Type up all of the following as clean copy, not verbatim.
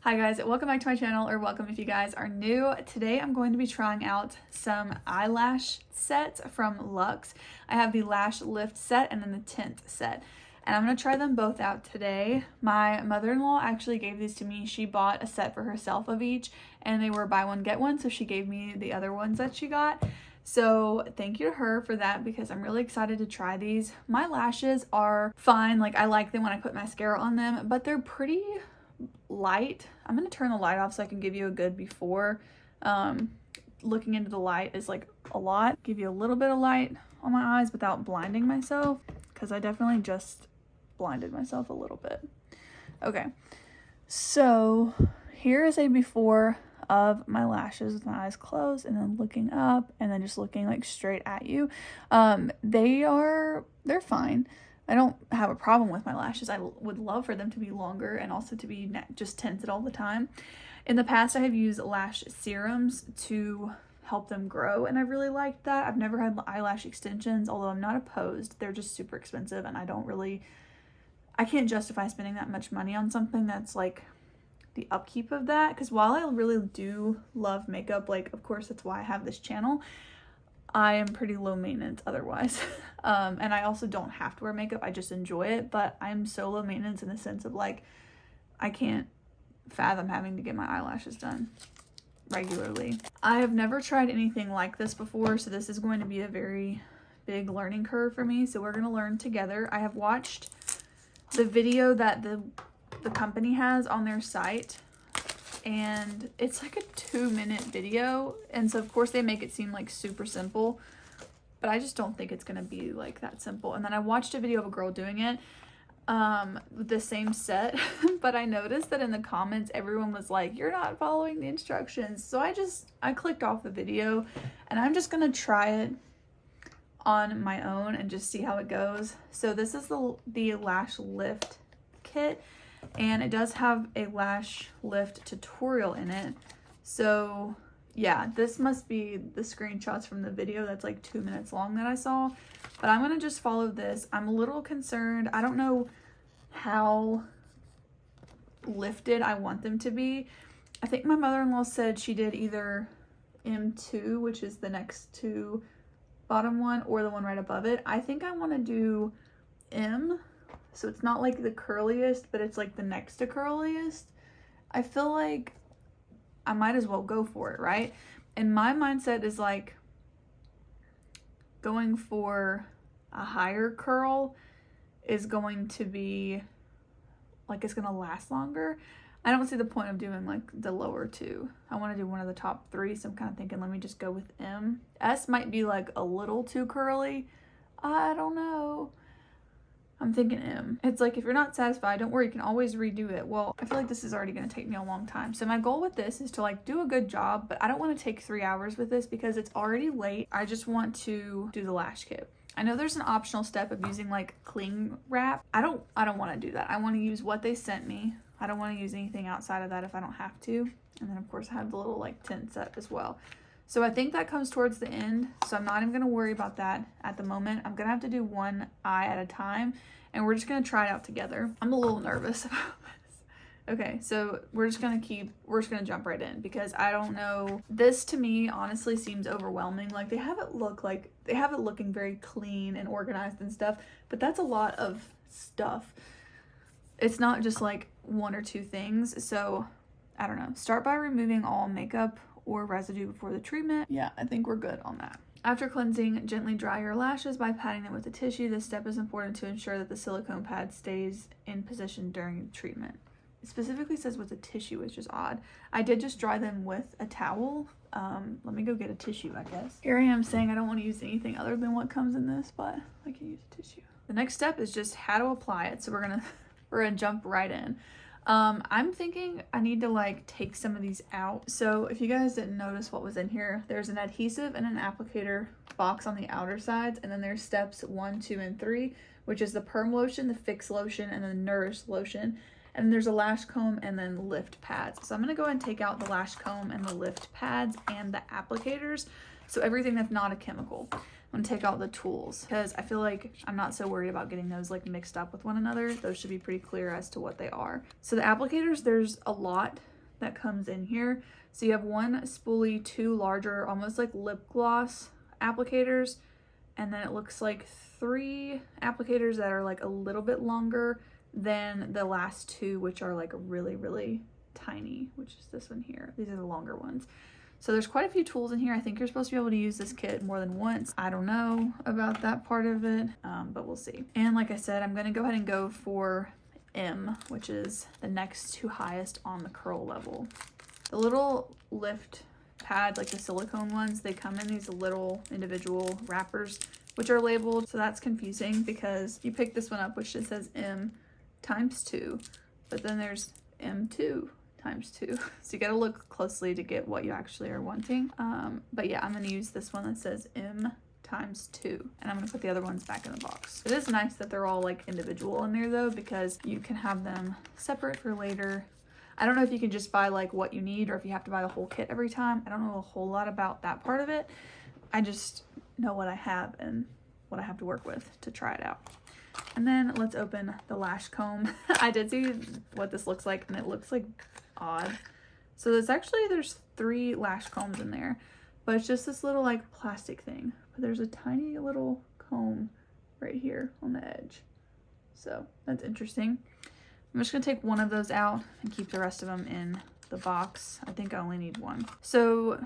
Hi guys, welcome back to my channel, or welcome if you guys are new. Today I'm going to be trying out some eyelash sets from Luxe. I have the Lash Lift set and then the Tint set. And I'm going to try them both out today. My mother-in-law actually gave these to me. She bought a set for herself of each and they were buy one get one, so she gave me the other ones that she got. So thank you to her for that because I'm really excited to try these. My lashes are fine, like I like them when I put mascara on them, but they're pretty light. I'm going to turn the light off so I can give you a good before. Looking into the light is like a lot. Give you a little bit of light on my eyes without blinding myself, because I definitely just blinded myself a little bit. Okay, so here is a before of my lashes with my eyes closed and then looking up and then just looking like straight at you. They're fine. I don't have a problem with my lashes. I would love for them to be longer and also to be just tinted all the time. In the past, I have used lash serums to help them grow, and I really liked that. I've never had eyelash extensions, although I'm not opposed. They're just super expensive, and I can't justify spending that much money on something that's like the upkeep of that, because while I really do love makeup, like of course that's why I have this channel, I am pretty low maintenance otherwise. And I also don't have to wear makeup. I just enjoy it, but I'm so low maintenance in the sense of like, I can't fathom having to get my eyelashes done regularly. I have never tried anything like this before, so this is going to be a very big learning curve for me. So we're going to learn together. I have watched the video that the company has on their site, and it's like a 2-minute video, and so of course they make it seem like super simple, but I just don't think it's gonna be like that simple. And then I watched a video of a girl doing it with the same set, but I noticed that in the comments everyone was like, you're not following the instructions. So I clicked off the video, and I'm just gonna try it on my own and just see how it goes. So this is the Lash Lift kit, and it does have a lash lift tutorial in it. So yeah, this must be the screenshots from the video that's like 2 minutes long that I saw, but I'm gonna just follow this. I'm a little concerned. I don't know how lifted I want them to be. I think my mother-in-law said she did either M2, which is the next to bottom one, or the one right above it. I think I want to do M. So it's not like the curliest, but it's like the next to curliest. I feel like I might as well go for it, right? And my mindset is like going for a higher curl is going to be like, it's going to last longer. I don't see the point of doing like the lower two. I want to do one of the top three, so I'm kind of thinking let me just go with M. S might be like a little too curly. I don't know. I'm thinking M. It's like, if you're not satisfied, don't worry, you can always redo it. Well, I feel like this is already going to take me a long time. So my goal with this is to like do a good job, but I don't want to take 3 hours with this because it's already late. I just want to do the lash kit. I know there's an optional step of using like cling wrap. I don't want to do that. I want to use what they sent me. I don't want to use anything outside of that if I don't have to. And then of course I have the little like tint set as well. So I think that comes towards the end, so I'm not even going to worry about that at the moment. I'm going to have to do one eye at a time, and we're just going to try it out together. I'm a little nervous about this. Okay, so we're just going to jump right in because I don't know. This to me honestly seems overwhelming. Like they have it looking very clean and organized and stuff, but that's a lot of stuff. It's not just like 1 or 2 things. So I don't know. Start by removing all makeup or residue before the treatment. Yeah, I think we're good on that. After cleansing, gently dry your lashes by patting them with a tissue. This step is important to ensure that the silicone pad stays in position during treatment. It specifically says with a tissue, which is odd. I did just dry them with a towel. Let me go get a tissue, I guess. Here I am saying I don't want to use anything other than what comes in this, but I can use a tissue. The next step is just how to apply it. So we're gonna jump right in. I'm thinking I need to like take some of these out. So if you guys didn't notice what was in here, there's an adhesive and an applicator box on the outer sides, and then there's steps 1, 2, and 3, which is the perm lotion, the fix lotion, and the nourish lotion. And there's a lash comb and then lift pads. So I'm gonna go ahead and take out the lash comb and the lift pads and the applicators. So everything that's not a chemical. I'm gonna take out the tools because I feel like I'm not so worried about getting those like mixed up with one another. Those should be pretty clear as to what they are. So the applicators, there's a lot that comes in here. So you have one spoolie, two larger, almost like lip gloss applicators, and then it looks like 3 applicators that are like a little bit longer than the last 2, which are like really, really tiny, which is this one here. These are the longer ones. So there's quite a few tools in here. I think you're supposed to be able to use this kit more than once. I don't know about that part of it, but we'll see. And like I said, I'm gonna go ahead and go for M, which is the next to highest on the curl level. The little lift pads, like the silicone ones, they come in these little individual wrappers, which are labeled. So that's confusing because you pick this one up, which just says M times 2, but then there's M2 times 2. So you gotta look closely to get what you actually are wanting. But yeah, I'm gonna use this one that says M times 2, and I'm gonna put the other ones back in the box. It is nice that they're all like individual in there though, because you can have them separate for later. I don't know if you can just buy like what you need or if you have to buy the whole kit every time. I don't know a whole lot about that part of it. I just know what I have and what I have to work with to try it out. And then let's open the lash comb. I did see what this looks like, and it looks like odd. So there's 3 lash combs in there, but it's just this little like plastic thing. But there's a tiny little comb right here on the edge. So that's interesting. I'm just gonna take one of those out and keep the rest of them in the box. I think I only need one. So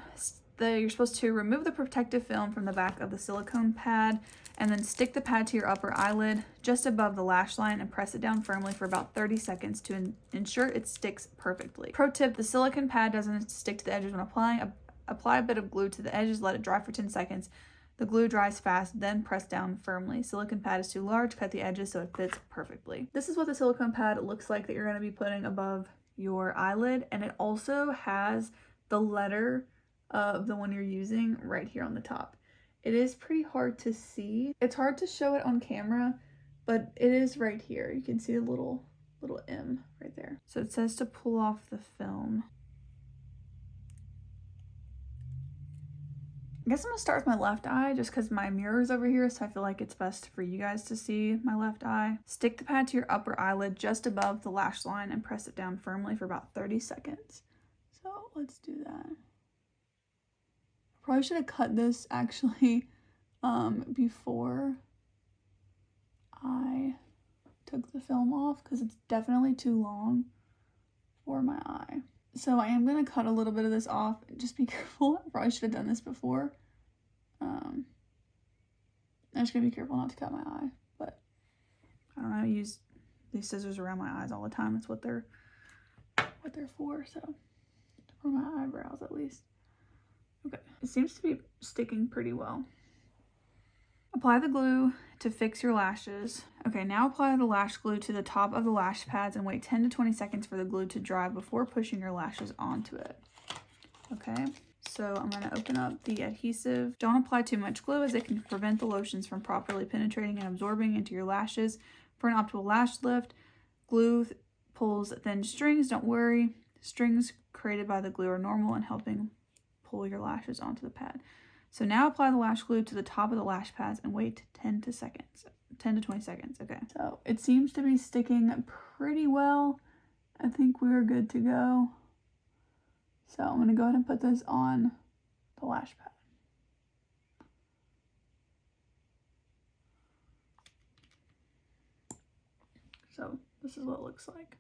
you're supposed to remove the protective film from the back of the silicone pad and then stick the pad to your upper eyelid just above the lash line and press it down firmly for about 30 seconds to ensure it sticks perfectly. Pro tip, the silicone pad doesn't stick to the edges when applying. Apply a bit of glue to the edges, let it dry for 10 seconds. The glue dries fast, then press down firmly. Silicone pad is too large, cut the edges so it fits perfectly. This is what the silicone pad looks like that you're gonna be putting above your eyelid, and it also has the letter of the one you're using right here on the top. It is pretty hard to see. It's hard to show it on camera, but it is right here. You can see a little M right there. So it says to pull off the film. I guess I'm gonna start with my left eye just because my mirror is over here, so I feel like it's best for you guys to see my left eye. Stick the pad to your upper eyelid just above the lash line and press it down firmly for about 30 seconds. So let's do that. Probably should have cut this actually before I took the film off because it's definitely too long for my eye. So I am going to cut a little bit of this off. Just be careful. I probably should have done this before. I'm just going to be careful not to cut my eye. But I don't know. I use these scissors around my eyes all the time. That's what they're for. So for my eyebrows at least. Okay. It seems to be sticking pretty well. Apply the glue to fix your lashes. Okay, now apply the lash glue to the top of the lash pads and wait 10 to 20 seconds for the glue to dry before pushing your lashes onto it. Okay, so I'm going to open up the adhesive. Don't apply too much glue as it can prevent the lotions from properly penetrating and absorbing into your lashes. For an optimal lash lift, glue pulls thin strings. Don't worry, strings created by the glue are normal and helping pull your lashes onto the pad. So now apply the lash glue to the top of the lash pads and wait 10 to 20 seconds. Okay, so it seems to be sticking pretty well. I think we're good to go. So I'm gonna go ahead and put this on the lash pad. So this is what it looks like.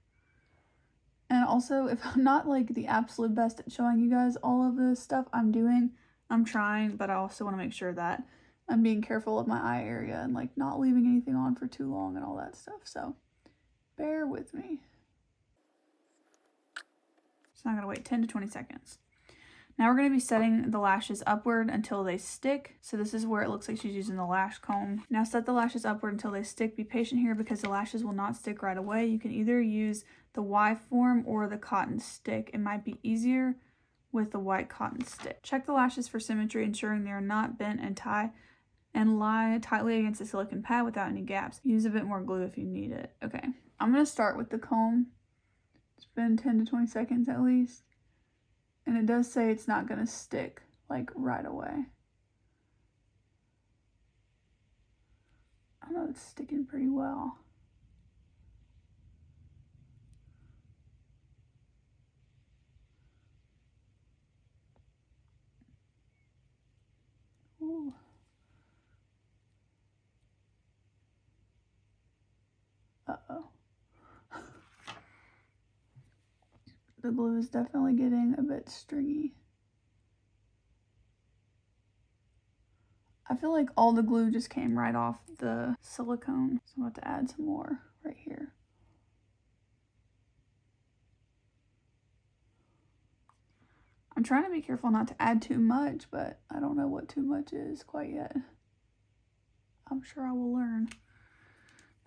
And also, if I'm not like the absolute best at showing you guys all of this stuff I'm doing, I'm trying, but I also want to make sure that I'm being careful of my eye area and like not leaving anything on for too long and all that stuff. So bear with me. So I'm going to wait 10 to 20 seconds. Now we're going to be setting the lashes upward until they stick. So this is where it looks like she's using the lash comb. Now set the lashes upward until they stick. Be patient here because the lashes will not stick right away. You can either use the Y form or the cotton stick. It might be easier with the white cotton stick. Check the lashes for symmetry, ensuring they are not bent and lie tightly against the silicone pad without any gaps. Use a bit more glue if you need it. Okay, I'm going to start with the comb. It's been 10 to 20 seconds at least. And it does say it's not going to stick like right away. I know it's sticking pretty well. The glue is definitely getting a bit stringy. I feel like all the glue just came right off the silicone. So I'm about to add some more right here. I'm trying to be careful not to add too much, but I don't know what too much is quite yet. I'm sure I will learn.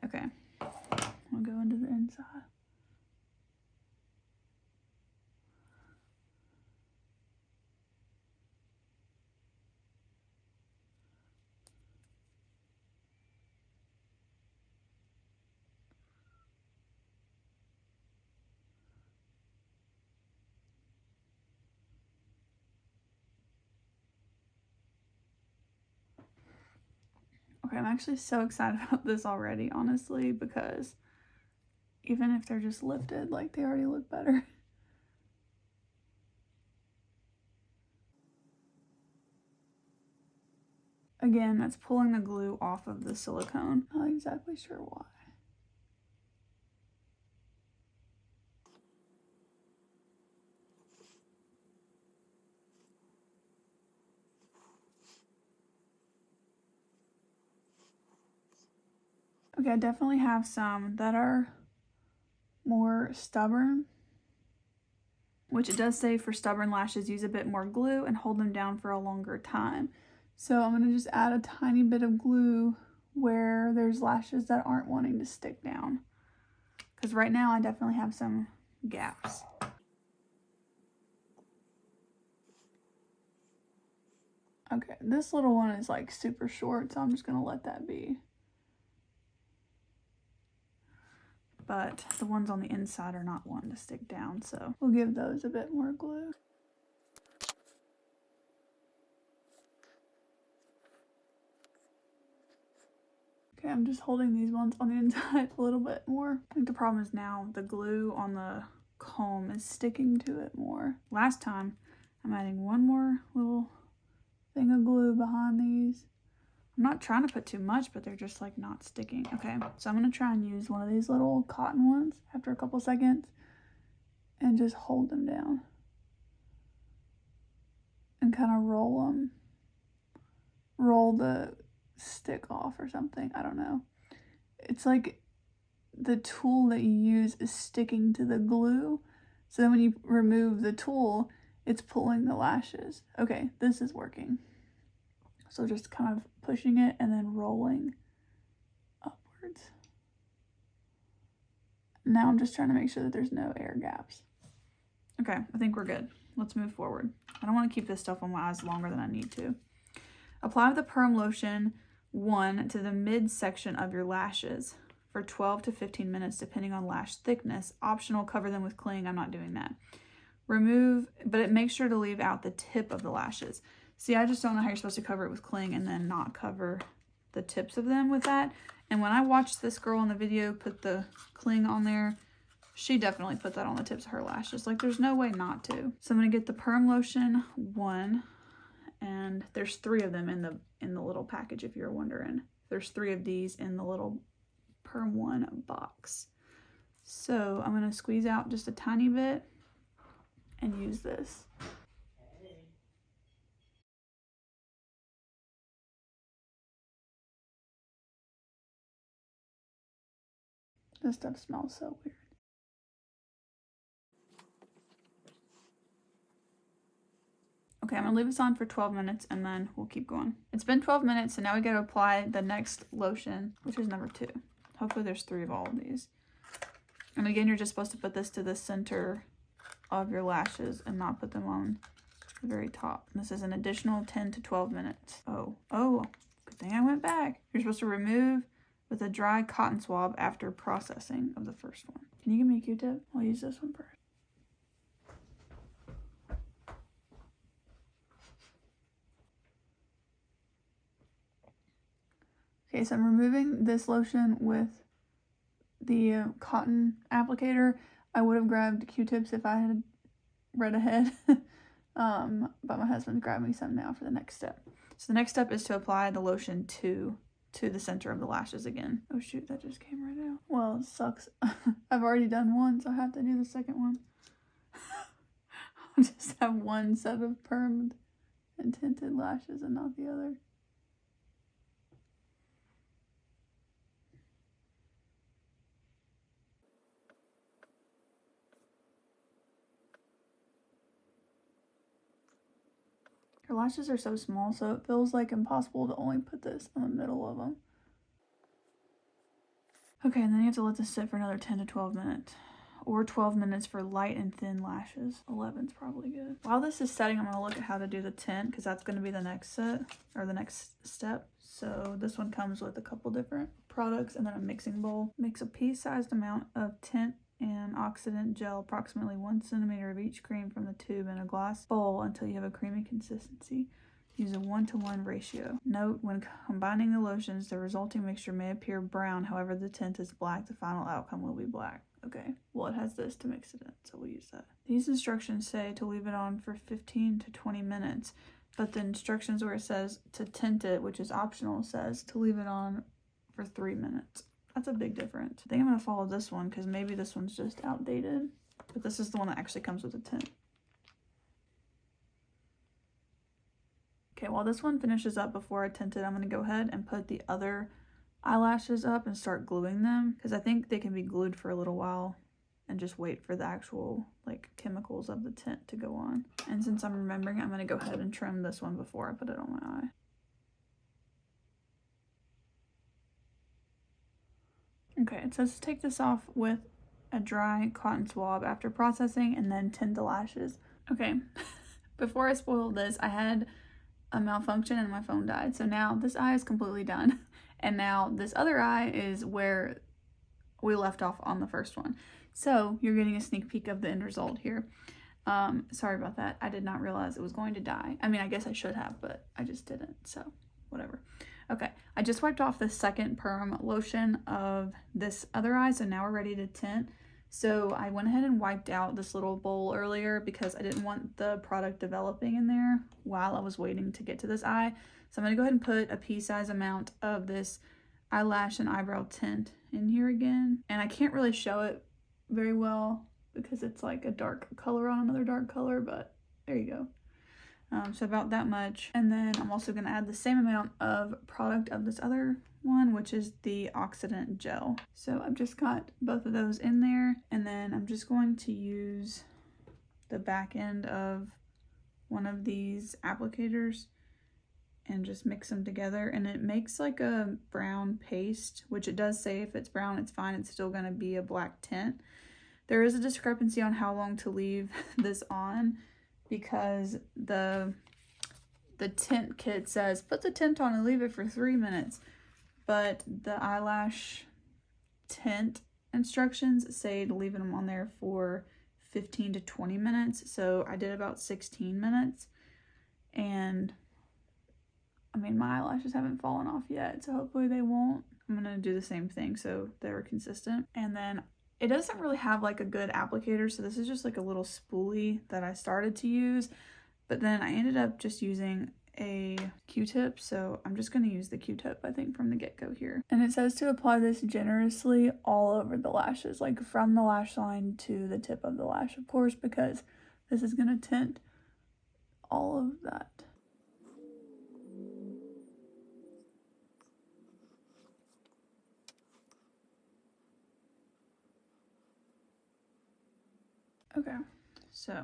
Okay, I'll go into the inside. Okay, I'm actually so excited about this already, honestly, because even if they're just lifted, like, they already look better. Again, that's pulling the glue off of the silicone. Not exactly sure why. Okay, I definitely have some that are more stubborn, which it does say for stubborn lashes, use a bit more glue and hold them down for a longer time. So I'm going to just add a tiny bit of glue where there's lashes that aren't wanting to stick down. Because right now I definitely have some gaps. Okay, this little one is like super short, so I'm just going to let that be. But the ones on the inside are not wanting to stick down, so we'll give those a bit more glue. Okay, I'm just holding these ones on the inside a little bit more. I think the problem is now the glue on the comb is sticking to it more. Last time, I'm adding one more little thing of glue behind these. I'm not trying to put too much, but they're just like not sticking. Okay, so I'm gonna try and use one of these little cotton ones after a couple seconds and just hold them down and kind of roll them. Roll the stick off or something. I don't know. It's like the tool that you use is sticking to the glue. So then when you remove the tool, it's pulling the lashes. Okay, this is working. So just kind of pushing it and then rolling upwards. Now I'm just trying to make sure that there's no air gaps. Okay, I think we're good. Let's move forward. I don't want to keep this stuff on my eyes longer than I need to. Apply the perm lotion 1 to the midsection of your lashes for 12 to 15 minutes depending on lash thickness. Optional, cover them with cling. I'm not doing that. Remove, but it makes sure to leave out the tip of the lashes. See, I just don't know how you're supposed to cover it with cling and then not cover the tips of them with that. And when I watched this girl in the video put the cling on there, she definitely put that on the tips of her lashes. Like, there's no way not to. So I'm going to get the perm lotion 1, and there's 3 of them in the little package if you're wondering. There's 3 of these in the little perm 1 box. So I'm going to squeeze out just a tiny bit and use this. This stuff smells so weird. Okay, I'm gonna leave this on for 12 minutes and then we'll keep going. It's been 12 minutes, so now we gotta apply the next lotion, which is number 2. Hopefully there's 3 of all of these. And again, you're just supposed to put this to the center of your lashes and not put them on the very top. And this is an additional 10 to 12 minutes. Oh, good thing I went back. You're supposed to remove with a dry cotton swab after processing of the first one. Can you give me a Q-tip? I'll use this one first. Okay, so I'm removing this lotion with the cotton applicator. I would have grabbed Q-tips if I had read ahead, but my husband's grabbing me some now for the next step. So the next step is to apply the lotion to the center of the lashes again. Oh shoot, that just came right out. Well, it sucks. I've already done one, so I have to do the second one. I'll just have one set of permed and tinted lashes and not the other. Her lashes are so small, so it feels like impossible to only put this in the middle of them. Okay, and then you have to let this sit for another 10 to 12 minutes. Or 12 minutes for light and thin lashes. 11's probably good. While this is setting, I'm going to look at how to do the tint, because that's going to be the next set, or the next step. So this one comes with a couple different products and then a mixing bowl. Mix a pea-sized amount of tint and oxidant gel, approximately 1 centimeter of each cream from the tube in a glass bowl until you have a creamy consistency. Use a 1-to-1 ratio. Note, when combining the lotions, the resulting mixture may appear brown. However, the tint is black. The final outcome will be black. Okay, well, it has this to mix it in, so we'll use that. These instructions say to leave it on for 15 to 20 minutes, but the instructions where it says to tint it, which is optional, says to leave it on for 3 minutes. That's a big difference. I think I'm going to follow this one because maybe this one's just outdated, but this is the one that actually comes with a tint. Okay, while this one finishes up before I tint it, I'm going to go ahead and put the other eyelashes up and start gluing them, because I think they can be glued for a little while and just wait for the actual like chemicals of the tint to go on. And since I'm remembering, I'm going to go ahead and trim this one before I put it on my eye. Okay, it says to take this off with a dry cotton swab after processing and then tint the lashes. Okay, before I spoiled this, I had a malfunction and my phone died. So now this eye is completely done. And now this other eye is where we left off on the first one. So you're getting a sneak peek of the end result here. Sorry about that. I did not realize it was going to die. I mean, I guess I should have, but I just didn't. So whatever. Okay, I just wiped off the second perm lotion of this other eye. So now we're ready to tint. So I went ahead and wiped out this little bowl earlier because I didn't want the product developing in there while I was waiting to get to this eye. So I'm going to go ahead and put a pea-size amount of this eyelash and eyebrow tint in here again. And I can't really show it very well because it's like a dark color on another dark color, but there you go. So about that much. And then I'm also going to add the same amount of product of this other one, which is the oxidant gel. So I've just got both of those in there, and then I'm just going to use the back end of one of these applicators and just mix them together, and it makes like a brown paste, which it does say if it's brown it's fine, it's still going to be a black tint. There is a discrepancy on how long to leave this on, because the tint kit says put the tint on and leave it for 3 minutes, but the eyelash tint instructions say to leave them on there for 15 to 20 minutes. So I did about 16 minutes, and I mean, my eyelashes haven't fallen off yet, so hopefully they won't. I'm gonna do the same thing so they're consistent. And then it doesn't really have like a good applicator, so this is just like a little spoolie that I started to use, but then I ended up just using a Q-tip, so I'm just going to use the Q-tip, I think, from the get-go here. And it says to apply this generously all over the lashes, like from the lash line to the tip of the lash, of course, because this is going to tint all of that. Okay, so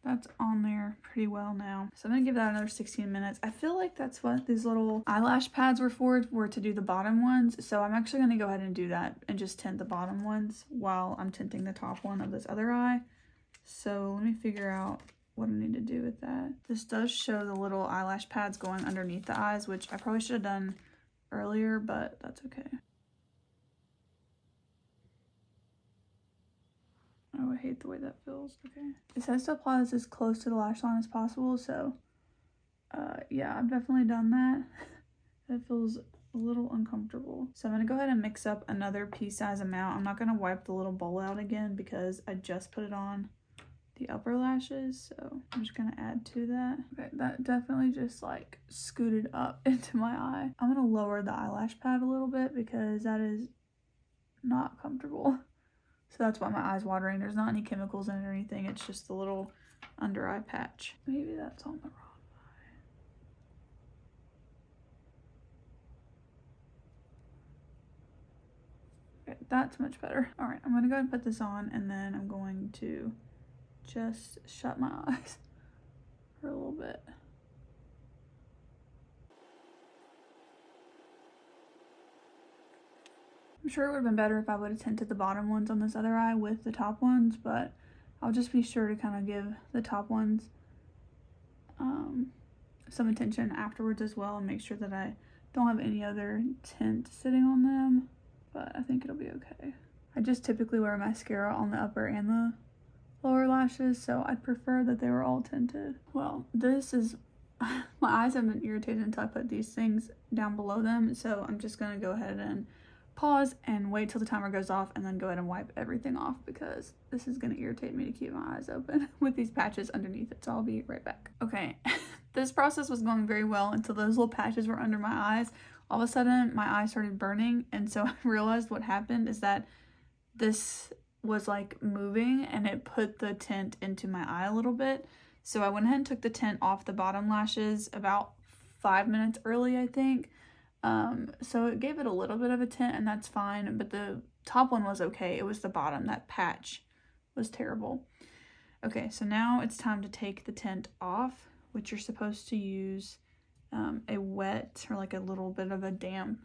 that's on there pretty well now. So I'm going to give that another 16 minutes. I feel like that's what these little eyelash pads were for to do the bottom ones. So I'm actually going to go ahead and do that and just tint the bottom ones while I'm tinting the top one of this other eye. So let me figure out what I need to do with that. This does show the little eyelash pads going underneath the eyes, which I probably should have done earlier, but that's okay. Oh, I hate the way that feels. Okay. It says to apply this as close to the lash line as possible, so yeah, I've definitely done that. That feels a little uncomfortable. So I'm going to go ahead and mix up another pea-size amount. I'm not going to wipe the little bowl out again because I just put it on the upper lashes, so I'm just going to add to that. Okay, that definitely just like scooted up into my eye. I'm going to lower the eyelash pad a little bit because that is not comfortable. So that's why my eye's watering. There's not any chemicals in it or anything. It's just the little under eye patch. Maybe that's on the wrong eye. Okay, that's much better. All right, I'm gonna go ahead and put this on, and then I'm going to just shut my eyes for a little bit. I'm sure it would have been better if I would have tinted the bottom ones on this other eye with the top ones, but I'll just be sure to kind of give the top ones some attention afterwards as well, and make sure that I don't have any other tint sitting on them, but I think it'll be okay. I just typically wear mascara on the upper and the lower lashes, so I'd prefer that they were all tinted. Well, this is, my eyes have been irritated until I put these things down below them, so I'm just gonna go ahead and pause and wait till the timer goes off and then go ahead and wipe everything off, because this is going to irritate me to keep my eyes open with these patches underneath it. So I'll be right back. Okay, this process was going very well until those little patches were under my eyes. All of a sudden my eye started burning, and so I realized what happened is that this was like moving and it put the tint into my eye a little bit. So I went ahead and took the tint off the bottom lashes about 5 minutes early, I think. So it gave it a little bit of a tint, and that's fine, but the top one was okay. It was the bottom, that patch was terrible. Okay, so now it's time to take the tint off, which you're supposed to use a wet or like a little bit of a damp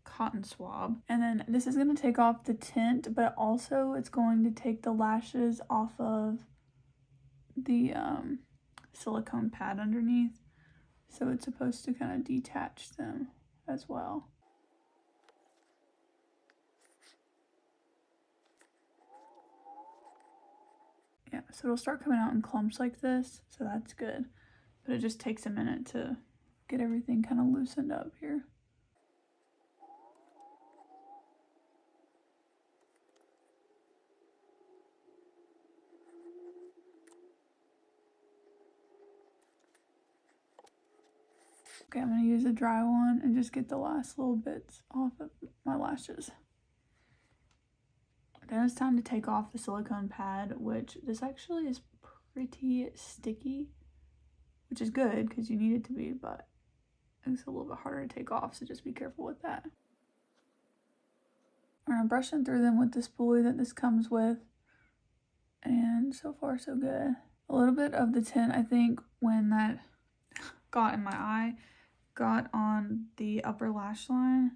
cotton swab. And then this is going to take off the tint, but also it's going to take the lashes off of the silicone pad underneath. So it's supposed to kind of detach them as well. Yeah, so it'll start coming out in clumps like this, so that's good. But it just takes a minute to get everything kind of loosened up here. Okay, I'm going to use a dry one and just get the last little bits off of my lashes. Then it's time to take off the silicone pad, which this actually is pretty sticky, which is good because you need it to be, but it's a little bit harder to take off, so just be careful with that. I'm brushing through them with the spoolie that this comes with, and so far so good. A little bit of the tint, I think, when that got in my eye, got on the upper lash line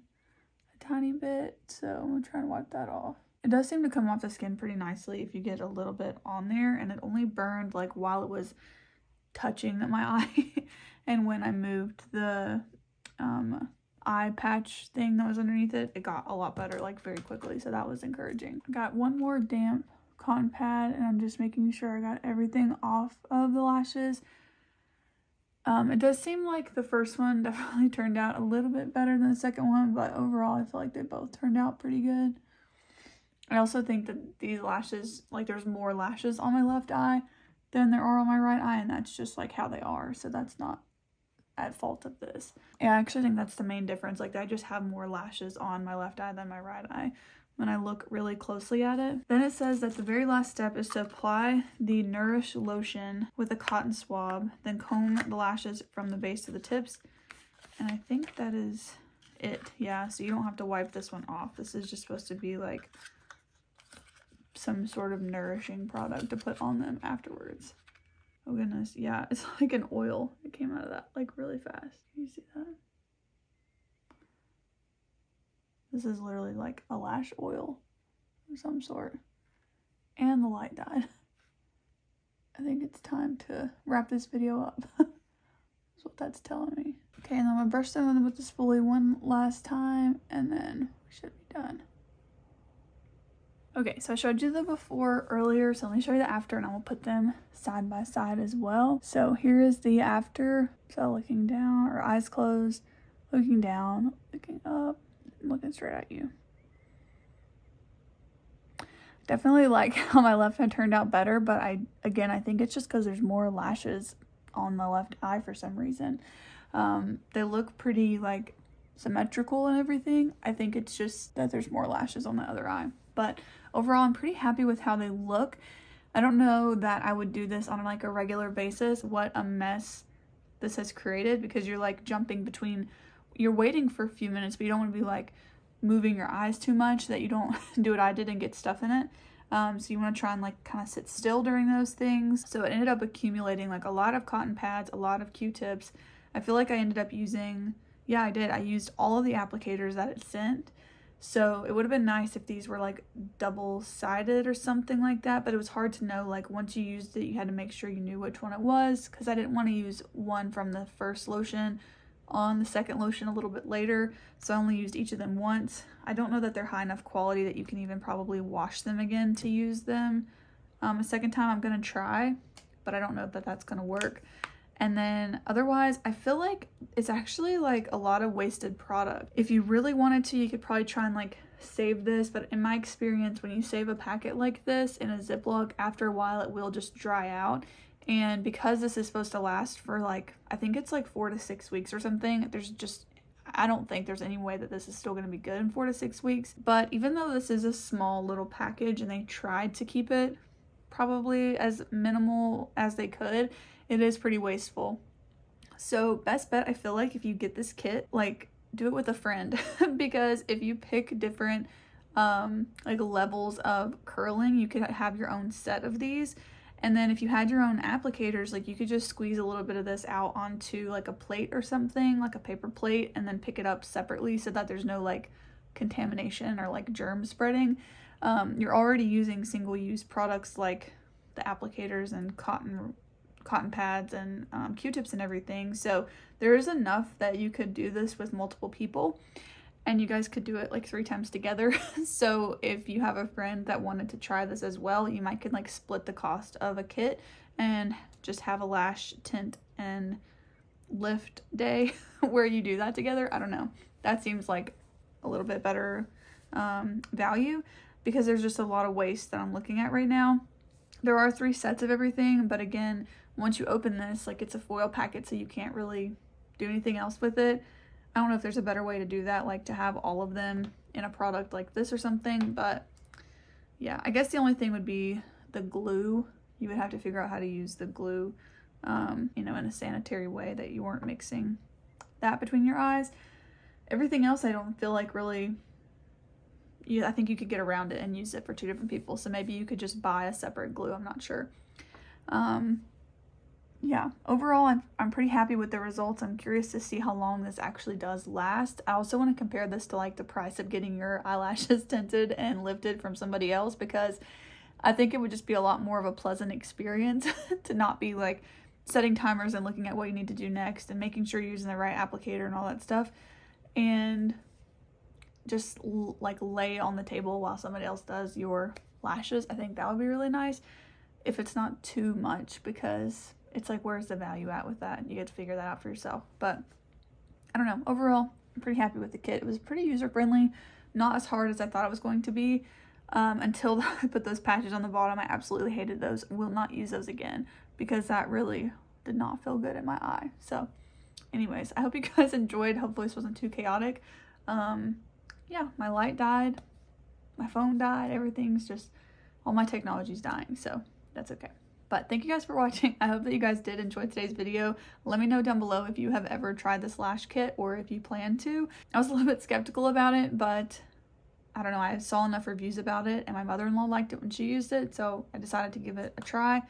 a tiny bit, so I'm gonna try and wipe that off. It does seem to come off the skin pretty nicely if you get a little bit on there, and it only burned like while it was touching my eye and when I moved the eye patch thing that was underneath it, it got a lot better like very quickly, so that was encouraging. I got one more damp cotton pad, and I'm just making sure I got everything off of the lashes. It does seem like the first one definitely turned out a little bit better than the second one, but overall I feel like they both turned out pretty good. I also think that these lashes, like there's more lashes on my left eye than there are on my right eye, and that's just like how they are, so that's not at fault of this. Yeah, I actually think that's the main difference. Like I just have more lashes on my left eye than my right eye when I look really closely at it. Then it says that the very last step is to apply the Nourish lotion with a cotton swab, then comb the lashes from the base to the tips. And I think that is it. Yeah, so you don't have to wipe this one off. This is just supposed to be like some sort of nourishing product to put on them afterwards. Oh goodness, yeah, it's like an oil. It came out of that like really fast. Can you see that? This is literally like a lash oil of some sort. And the light died. I think it's time to wrap this video up. That's what that's telling me. Okay, and then I'm gonna brush them with the spoolie one last time, and then we should be done. Okay, so I showed you the before earlier, so let me show you the after, and I will put them side by side as well. So here is the after. So looking down, or eyes closed, looking down, looking up, looking straight at you. Definitely like how my left eye turned out better, but I think it's just because there's more lashes on the left eye for some reason. They look pretty like symmetrical and everything. I think it's just that there's more lashes on the other eye, but overall I'm pretty happy with how they look. I don't know that I would do this on like a regular basis. What a mess this has created, because you're like jumping between, you're waiting for a few minutes, but you don't want to be like moving your eyes too much that you don't do what I did and get stuff in it. So you want to try and like kind of sit still during those things. So it ended up accumulating like a lot of cotton pads, a lot of Q-tips. I feel like I ended up using, yeah, I did. I used all of the applicators that it sent. So it would have been nice if these were like double-sided or something like that, but it was hard to know. Like once you used it, you had to make sure you knew which one it was, because I didn't want to use one from the first lotion on the second lotion a little bit later, so I only used each of them once. I don't know that they're high enough quality that you can even probably wash them again to use them a second time. I'm gonna try, but I don't know that that's gonna work. And then otherwise, I feel like it's actually like a lot of wasted product. If you really wanted to, you could probably try and like save this, but in my experience, when you save a packet like this in a Ziploc, after a while it will just dry out. And because this is supposed to last for like, I think it's like 4 to 6 weeks or something, I don't think there's any way that this is still going to be good in 4 to 6 weeks. But even though this is a small little package and they tried to keep it probably as minimal as they could, it is pretty wasteful. So best bet, I feel like if you get this kit, like do it with a friend because if you pick different like levels of curling, you could have your own set of these. And then if you had your own applicators, like you could just squeeze a little bit of this out onto like a plate or something, like a paper plate, and then pick it up separately so that there's no like contamination or like germ spreading. You're already using single-use products like the applicators and cotton pads and Q-tips and everything. So there is enough that you could do this with multiple people. And you guys could do it like 3 times together. So if you have a friend that wanted to try this as well, you might could like split the cost of a kit and just have a lash, tint, and lift day where you do that together. I don't know. That seems like a little bit better value, because there's just a lot of waste that I'm looking at right now. There are 3 sets of everything, but again, once you open this, like it's a foil packet, so you can't really do anything else with it. I don't know if there's a better way to do that, like to have all of them in a product like this or something, but yeah, I guess the only thing would be the glue. You would have to figure out how to use the glue, you know, in a sanitary way that you weren't mixing that between your eyes. Everything else I don't feel like really, I think you could get around it and use it for 2 different people, so maybe you could just buy a separate glue, I'm not sure. Yeah, overall, I'm pretty happy with the results. I'm curious to see how long this actually does last. I also want to compare this to like the price of getting your eyelashes tinted and lifted from somebody else, because I think it would just be a lot more of a pleasant experience to not be like setting timers and looking at what you need to do next and making sure you're using the right applicator and all that stuff, and just like lay on the table while somebody else does your lashes. I think that would be really nice if it's not too much, because it's like, where's the value at with that? You get to figure that out for yourself. But I don't know. Overall, I'm pretty happy with the kit. It was pretty user-friendly, not as hard as I thought it was going to be, until I put those patches on the bottom. I absolutely hated those. Will not use those again, because that really did not feel good in my eye. So anyways, I hope you guys enjoyed. Hopefully this wasn't too chaotic. Yeah, my light died, my phone died, everything's just, all my technology's dying, so that's okay. But thank you guys for watching. I hope that you guys did enjoy today's video. Let me know down below if you have ever tried this lash kit or if you plan to. I was a little bit skeptical about it, but I don't know, I saw enough reviews about it and my mother-in-law liked it when she used it, so I decided to give it a try,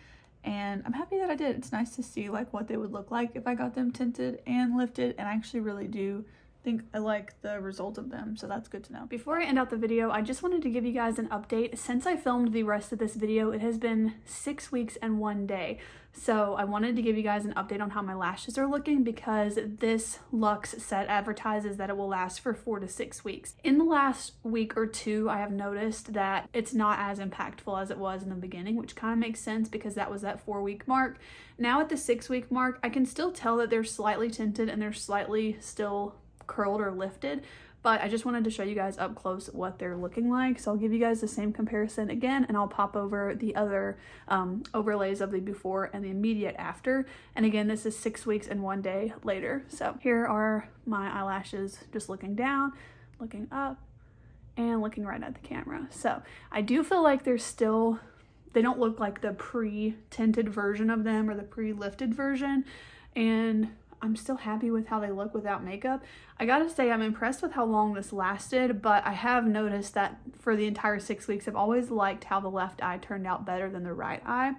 and I'm happy that I did. It's nice to see like what they would look like if I got them tinted and lifted, and I actually really do think I like the result of them, so that's good to know. Before I end out the video, I just wanted to give you guys an update. Since I filmed the rest of this video, it has been 6 weeks and 1 day. So I wanted to give you guys an update on how my lashes are looking, because this Luxe set advertises that it will last for 4 to 6 weeks. In the last week or 2, I have noticed that it's not as impactful as it was in the beginning, which kind of makes sense because that was that 4-week mark. Now at the 6-week mark, I can still tell that they're slightly tinted and they're slightly still curled or lifted, but I just wanted to show you guys up close what they're looking like. So I'll give you guys the same comparison again, and I'll pop over the other overlays of the before and the immediate after. And again, this is 6 weeks and 1 day later. So here are my eyelashes, just looking down, looking up, and looking right at the camera. So I do feel like there's still they don't look like the pre-tinted version of them or the pre-lifted version. And I'm still happy with how they look without makeup. I gotta say, I'm impressed with how long this lasted, but I have noticed that for the entire 6 weeks, I've always liked how the left eye turned out better than the right eye.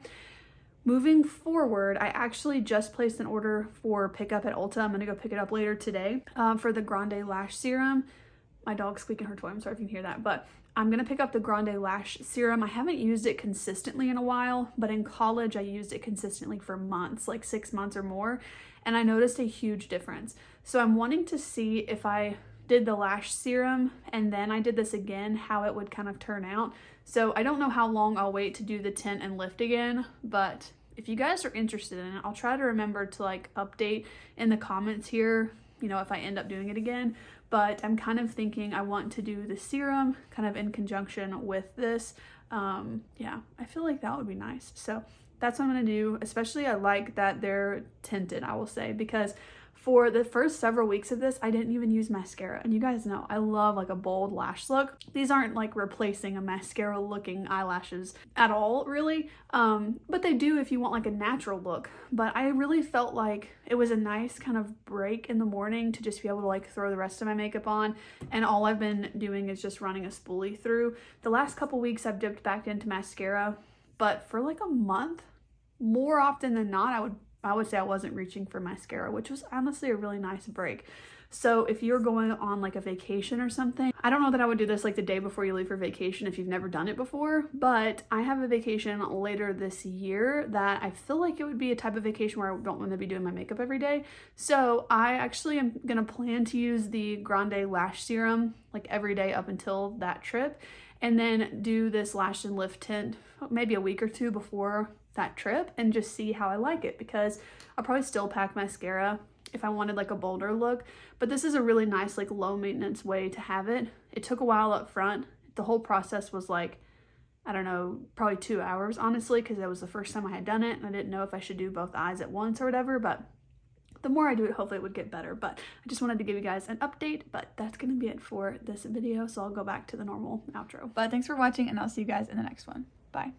Moving forward, I actually just placed an order for pickup at Ulta. I'm gonna go pick it up later today for the Grande Lash Serum. My dog's squeaking her toy, I'm sorry if you can hear that, but I'm gonna pick up the Grande Lash Serum. I haven't used it consistently in a while, but in college I used it consistently for months, like 6 months or more, and I noticed a huge difference. So I'm wanting to see if I did the lash serum and then I did this again, how it would kind of turn out. So I don't know how long I'll wait to do the tint and lift again, but if you guys are interested in it, I'll try to remember to like update in the comments here, you know, if I end up doing it again. But I'm kind of thinking I want to do the serum kind of in conjunction with this. Yeah, I feel like that would be nice. So that's what I'm gonna do. Especially I like that they're tinted, I will say, because for the first several weeks of this, I didn't even use mascara. And you guys know, I love like a bold lash look. These aren't like replacing a mascara looking eyelashes at all, really. But they do if you want like a natural look. But I really felt like it was a nice kind of break in the morning to just be able to like throw the rest of my makeup on. And all I've been doing is just running a spoolie through. The last couple weeks I've dipped back into mascara, but for like a month, more often than not, I would say I wasn't reaching for mascara, which was honestly a really nice break. So if you're going on like a vacation or something, I don't know that I would do this like the day before you leave for vacation if you've never done it before, but I have a vacation later this year that I feel like it would be a type of vacation where I don't want to be doing my makeup every day. So I actually am gonna plan to use the Grande Lash Serum like every day up until that trip, and then do this lash and lift tint maybe a week or two before that trip and just see how I like it, because I'll probably still pack mascara if I wanted like a bolder look, but this is a really nice like low maintenance way to have it. It took a while up front. The whole process was like, I don't know, probably 2 hours honestly, because that was the first time I had done it and I didn't know if I should do both eyes at once or whatever, but the more I do it, hopefully it would get better. But I just wanted to give you guys an update, but that's gonna be it for this video, so I'll go back to the normal outro. But thanks for watching and I'll see you guys in the next one. Bye.